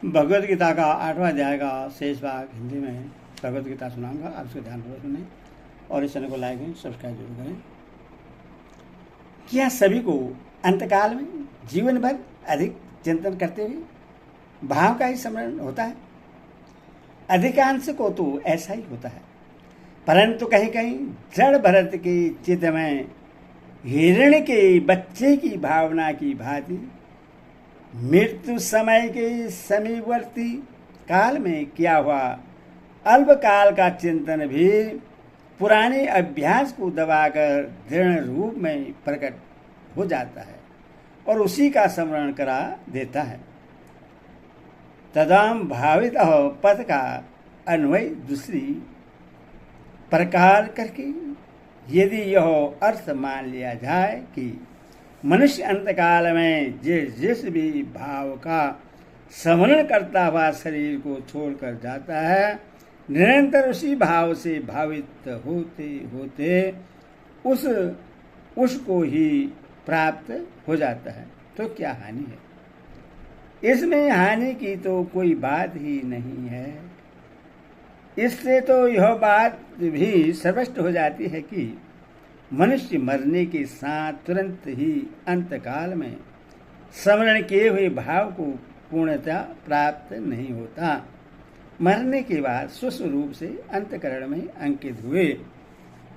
भगवद गीता का 8वां अध्याय का शेष भाग हिंदी में भगवद गीता सुनाऊंगा। आप उसको ध्यानपूर्वक सुनें और इस चैनल को लाइक करें, सब्सक्राइब जरूर करें। क्या सभी को अंतकाल में जीवन भर अधिक चिंतन करते हुए भाव का ही स्मरण होता है? अधिकांश को तो ऐसा ही होता है, परंतु कहीं कहीं जड़ भरत के चित्त में हिरण के बच्चे की भावना की भांति मृत्यु समय के समीपवर्ती काल में किया हुआ अल्पकाल का चिंतन भी पुराने अभ्यास को दबाकर दृढ़ रूप में प्रकट हो जाता है और उसी का स्मरण करा देता है। तदाम भावित पद का अन्वय दूसरी प्रकार करके यदि यह अर्थ मान लिया जाए कि मनुष्य अंतकाल में जिस भी भाव का स्मरण करता हुआ शरीर को छोड़कर जाता है, निरंतर उसी भाव से भावित होते होते उसको ही प्राप्त हो जाता है, तो क्या हानि है? इसमें हानि की तो कोई बात ही नहीं है। इससे तो यह बात भी स्पष्ट हो जाती है कि मनुष्य मरने के साथ तुरंत ही अंतकाल में स्मरण किए हुए भाव को पूर्णतः प्राप्त नहीं होता। मरने के बाद स्वस्वरूप से अंतकरण में अंकित हुए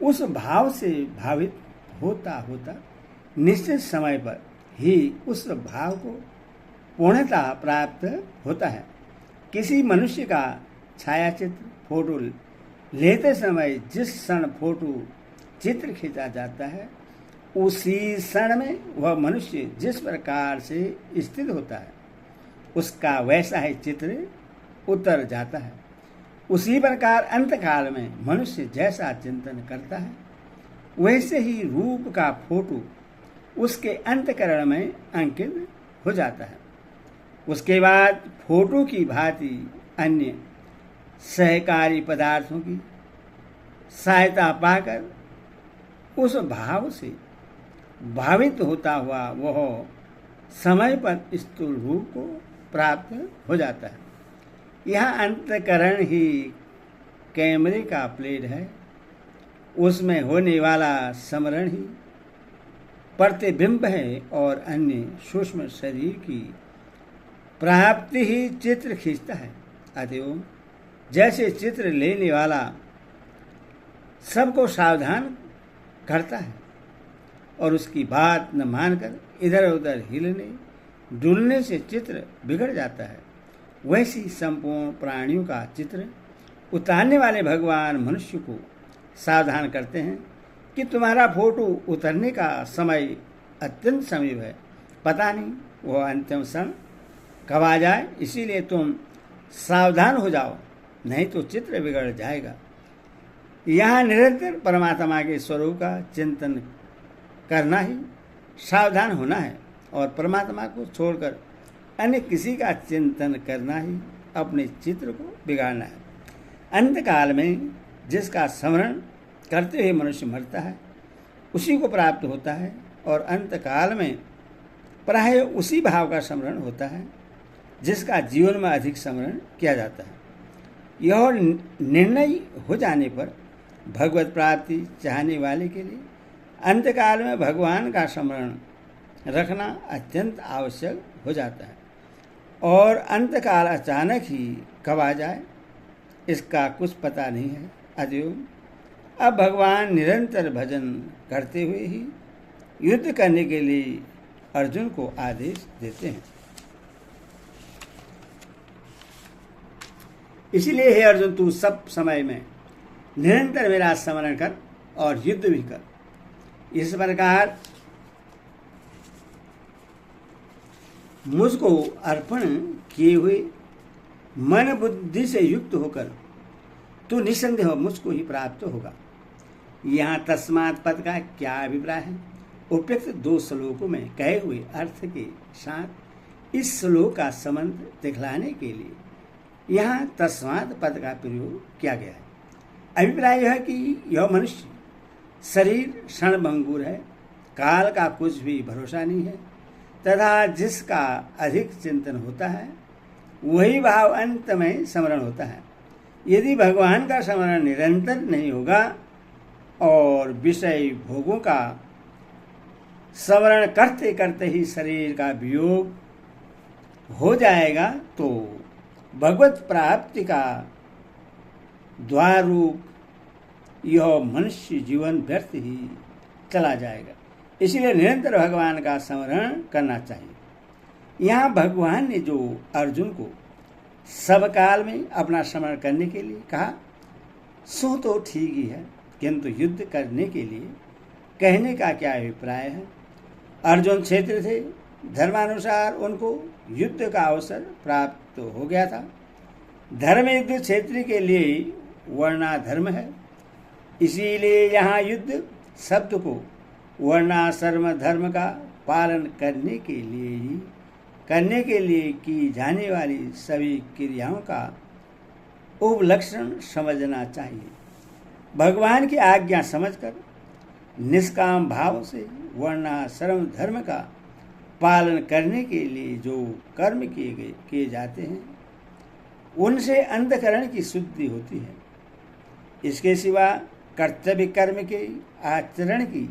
उस भाव से भावित होता होता निश्चित समय पर ही उस भाव को पूर्णतः प्राप्त होता है। किसी मनुष्य का छायाचित्र फोटो लेते समय जिस क्षण फोटो चित्र खींचा जाता है, उसी क्षण में वह मनुष्य जिस प्रकार से स्थित होता है उसका वैसा ही चित्र उतर जाता है। उसी प्रकार अंतकाल में मनुष्य जैसा चिंतन करता है वैसे ही रूप का फोटो उसके अंतकरण में अंकित हो जाता है। उसके बाद फोटो की भांति अन्य सहकारी पदार्थों की सहायता पाकर उस भाव से भावित होता हुआ वह समय पर स्थूल रूप को प्राप्त हो जाता है। यह अंतकरण ही कैमरे का प्लेट है, उसमें होने वाला स्मरण ही प्रतिबिंब है और अन्य सूक्ष्म शरीर की प्राप्ति ही चित्र खींचता है। अतएव जैसे चित्र लेने वाला सबको सावधान करता है और उसकी बात न मानकर इधर उधर हिलने डुलने से चित्र बिगड़ जाता है, वैसी संपूर्ण प्राणियों का चित्र उतारने वाले भगवान मनुष्य को सावधान करते हैं कि तुम्हारा फोटो उतरने का समय अत्यंत समीप है। पता नहीं वह अंतिम क्षण कब आ जाए, इसीलिए तुम सावधान हो जाओ, नहीं तो चित्र बिगड़ जाएगा। यहाँ निरंतर परमात्मा के स्वरूप का चिंतन करना ही सावधान होना है और परमात्मा को छोड़कर अन्य किसी का चिंतन करना ही अपने चित्र को बिगाड़ना है। अंतकाल में जिसका स्मरण करते हुए मनुष्य मरता है उसी को प्राप्त होता है और अंतकाल में प्राय उसी भाव का स्मरण होता है जिसका जीवन में अधिक स्मरण किया जाता है। यह निर्णय हो जाने पर भगवत प्राप्ति चाहने वाले के लिए अंतकाल में भगवान का स्मरण रखना अत्यंत आवश्यक हो जाता है और अंतकाल अचानक ही कब आ जाए इसका कुछ पता नहीं है। अतएव अब भगवान निरंतर भजन करते हुए ही युद्ध करने के लिए अर्जुन को आदेश देते हैं। इसीलिए हे अर्जुन, तू सब समय में निरंतर मेरा स्मरण कर और युद्ध भी कर। इस प्रकार मुझको अर्पण किए हुए मन बुद्धि से युक्त होकर तू निसंदेह मुझको ही प्राप्त होगा। यहाँ तस्मात् पद का क्या अभिप्राय है? उपयुक्त 2 श्लोकों में कहे हुए अर्थ के साथ इस श्लोक का संबंध दिखलाने के लिए यहाँ तस्मात् पद का प्रयोग किया गया है। अभिप्राय यह है कि यह मनुष्य शरीर क्षणभंगुर है, काल का कुछ भी भरोसा नहीं है तथा जिसका अधिक चिंतन होता है वही भाव अंत में स्मरण होता है। यदि भगवान का स्मरण निरंतर नहीं होगा और विषय भोगों का स्मरण करते करते ही शरीर का वियोग हो जाएगा तो भगवत प्राप्ति का द्वार रूप यह मनुष्य जीवन व्यर्थ ही चला जाएगा। इसलिए निरंतर भगवान का स्मरण करना चाहिए। यहाँ भगवान ने जो अर्जुन को सब काल में अपना स्मरण करने के लिए कहा सो तो ठीक ही है, किंतु युद्ध करने के लिए कहने का क्या अभिप्राय है। अर्जुन क्षेत्र थे, धर्मानुसार उनको युद्ध का अवसर प्राप्त हो गया था। धर्म युद्ध क्षेत्र के लिए वर्णाधर्म है, इसीलिए यहाँ युद्ध शब्द को वर्णाश्रम धर्म का पालन करने के लिए की जाने वाली सभी क्रियाओं का उपलक्षण समझना चाहिए। भगवान की आज्ञा समझकर निष्काम भाव से वर्णाश्रम धर्म का पालन करने के लिए जो कर्म किए जाते हैं उनसे अंतःकरण की शुद्धि होती है। इसके सिवा कर्तव्य कर्म के आचरण की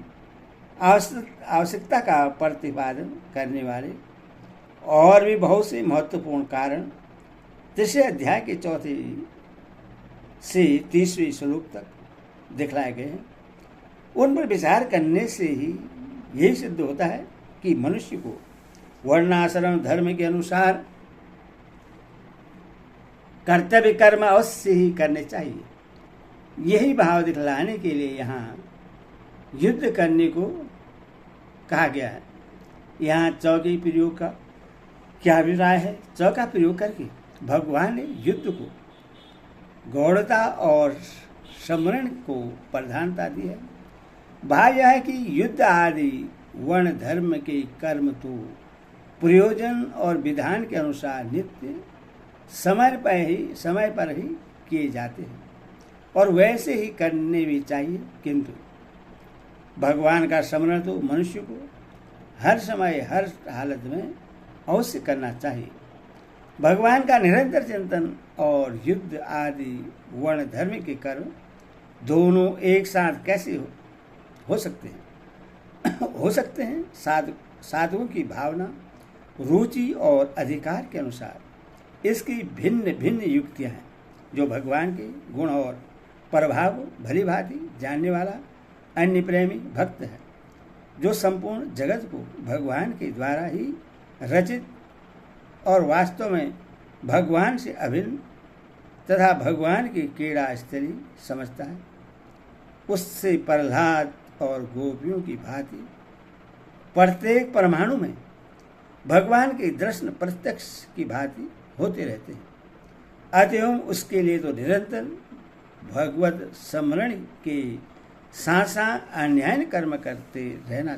आवश्यकता का प्रतिपादन करने वाले और भी बहुत से महत्वपूर्ण कारण 3 अध्याय के 4 से 30वें श्लोक तक दिखलाए गए हैं। उन पर विचार करने से ही यही सिद्ध होता है कि मनुष्य को वर्णाश्रम धर्म के अनुसार कर्तव्य कर्म अवश्य ही करने चाहिए। यही भाव दिखलाने के लिए यहाँ युद्ध करने को कहा गया है। यहाँ चौ के प्रयोग का क्या अभिप्राय है। चौ का प्रयोग करके भगवान ने युद्ध को गौड़ता और स्मरण को प्रधानता दी है। भाव यह है कि युद्ध आदि वर्ण धर्म के कर्म तो प्रयोजन और विधान के अनुसार नित्य समय पर ही किए जाते हैं और वैसे ही करने भी चाहिए, किंतु भगवान का स्मरण तो मनुष्य को हर समय हर हालत में अवश्य करना चाहिए। भगवान का निरंतर चिंतन और युद्ध आदि वर्ण धर्म के कर्म दोनों एक साथ कैसे हो सकते हैं साधुओं की भावना, रुचि और अधिकार के अनुसार इसकी भिन्न भिन्न युक्तियां हैं। जो भगवान के गुण और प्रभाव भली भांति जानने वाला अन्य प्रेमी भक्त है, जो संपूर्ण जगत को भगवान के द्वारा ही रचित और वास्तव में भगवान से अभिन्न तथा भगवान की क्रीड़ा स्थली समझता है, उससे प्रहलाद और गोपियों की भांति प्रत्येक परमाणु में भगवान के दर्शन प्रत्यक्ष की भांति होते रहते हैं। अतएव उसके लिए तो निरंतर भगवत स्मरण के साथ साथ अन्याय कर्म करते रहना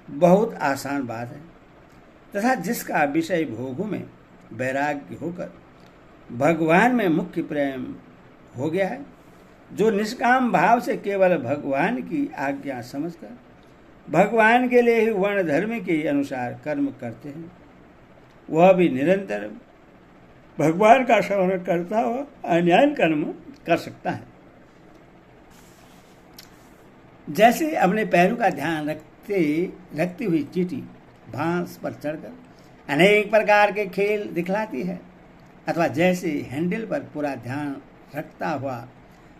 बहुत आसान बात है तथा जिसका विषय भोगों में वैराग्य होकर भगवान में मुख्य प्रेम हो गया है, जो निष्काम भाव से केवल भगवान की आज्ञा समझकर भगवान के लिए ही वर्ण धर्म के अनुसार कर्म करते हैं, वह भी निरंतर भगवान का स्मरण करता हुआ अन्याय कर्म कर सकता है। जैसे अपने पैरों का ध्यान रखती हुई चींटी बांस पर चढ़कर अनेक प्रकार के खेल दिखलाती है, अथवा जैसे हैंडल पर पूरा ध्यान रखता हुआ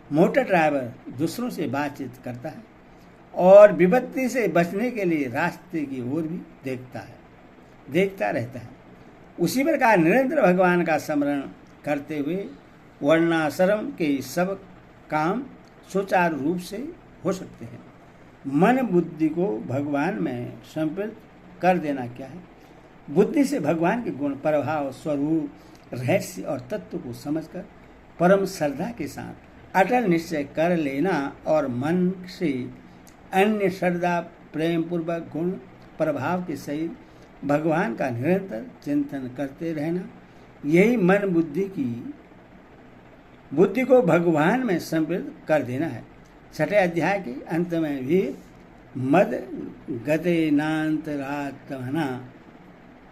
मोटर ड्राइवर दूसरों से बातचीत करता है और विपत्ति से बचने के लिए रास्ते की ओर भी देखता रहता है, उसी प्रकार निरंतर भगवान का स्मरण करते हुए वर्णाश्रम के सब काम सुचारू रूप से हो सकते हैं। मन बुद्धि को भगवान में समर्पित कर देना क्या है। बुद्धि से भगवान के गुण, प्रभाव, स्वरूप, रहस्य और तत्व को समझकर परम श्रद्धा के साथ अटल निश्चय कर लेना और मन से अन्य श्रद्धा प्रेम पूर्वक गुण प्रभाव के सहित भगवान का निरंतर चिंतन करते रहना, यही मन बुद्धि को भगवान में समर्पित कर देना है। 6 अध्याय के अंत में भी मद गते नांतरात्मना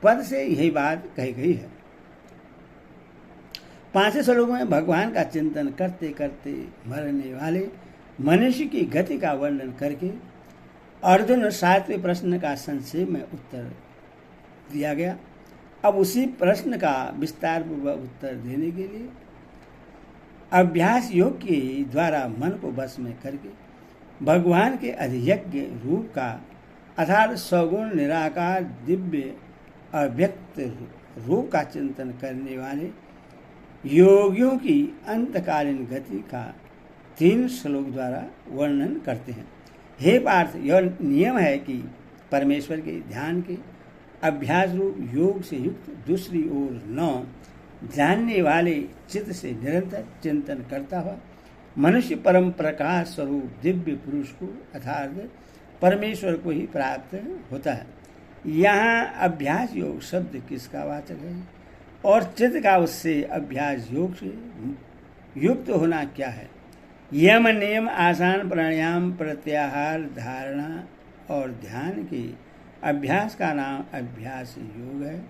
पद से यही बात कही गई है। 5 श्लोकों में भगवान का चिंतन करते करते मरने वाले मनुष्य की गति का वर्णन करके अर्जुन 7वें प्रश्न का संक्षेप में उत्तर दिया गया। अब उसी प्रश्न का विस्तार पूर्वक उत्तर देने के लिए अभ्यास योग के द्वारा मन को वश में करके भगवान के अधियज्ञ रूप का अर्थात सगुण निराकार दिव्य अव्यक्त रूप का चिंतन करने वाले योगियों की अंतकालीन गति का 3 श्लोक द्वारा वर्णन करते हैं। हे पार्थ, यह नियम है कि परमेश्वर के ध्यान के अभ्यास रूप योग से युक्त दूसरी ओर न जानने वाले चित्त से निरंतर चिंतन करता हुआ मनुष्य परम प्रकाश स्वरूप दिव्य पुरुष को अर्थात परमेश्वर को ही प्राप्त होता है। यहाँ अभ्यास योग शब्द किसका वाचक है और चित्त का उससे अभ्यास योग से युक्त होना क्या है? यम नियम आसान प्राणायाम प्रत्याहार धारणा और ध्यान के अभ्यास का नाम अभ्यास योग है।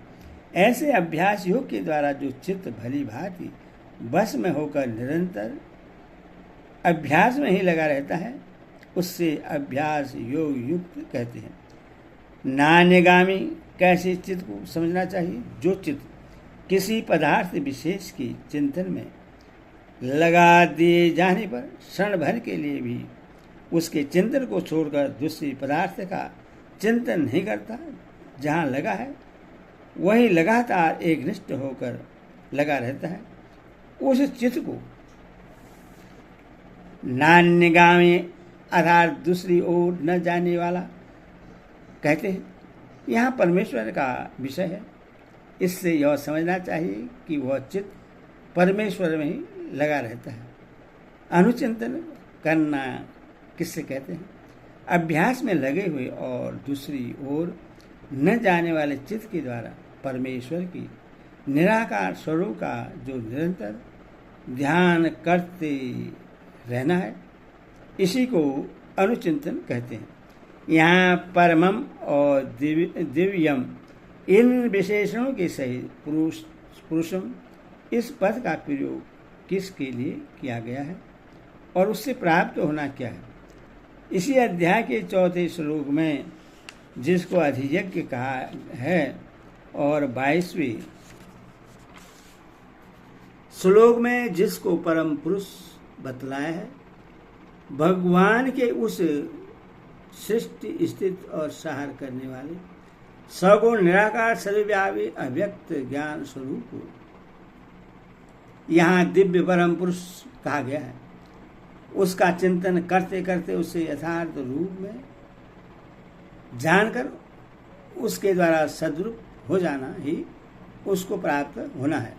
ऐसे अभ्यास योग के द्वारा जो चित्त भली भांति बस में होकर निरंतर अभ्यास में ही लगा रहता है उससे अभ्यास योग युक्त कहते हैं। नान्यगामी कैसे चित्त को समझना चाहिए? जो चित्त किसी पदार्थ विशेष के चिंतन में लगा दिए जाने पर क्षण भर के लिए भी उसके चिंतन को छोड़कर दूसरी पदार्थ का चिंतन नहीं करता, जहाँ लगा है वही लगातार एकनिष्ठ होकर लगा रहता है, उस चित्त को नान्यगामी अर्थात दूसरी ओर न जाने वाला कहते हैं। यहाँ परमेश्वर का विषय है, इससे यह समझना चाहिए कि वह चित्त परमेश्वर में ही लगा रहता है। अनुचिंतन करना किससे कहते हैं? अभ्यास में लगे हुए और दूसरी ओर न जाने वाले चित्त के द्वारा परमेश्वर की निराकार स्वरूप का जो निरंतर ध्यान करते रहना है, इसी को अनुचिंतन कहते हैं। यहाँ परमम और दिव्यम इन विशेषणों के सहित पुरुषम इस पद का प्रयोग किसके लिए किया गया है और उससे प्राप्त होना क्या है? इसी अध्याय के 4 श्लोक में जिसको अधियज्ञ कहा है और 22वें श्लोक में जिसको परम पुरुष बतलाया है, भगवान के उस सृष्टि स्थित और सहार करने वाले सगुण निराकार सर्वव्यापी अव्यक्त ज्ञान स्वरूप को यहाँ दिव्य परम पुरुष कहा गया है। उसका चिंतन करते करते उसे यथार्थ रूप में जानकर उसके द्वारा सद्रूप हो जाना ही उसको प्राप्त होना है।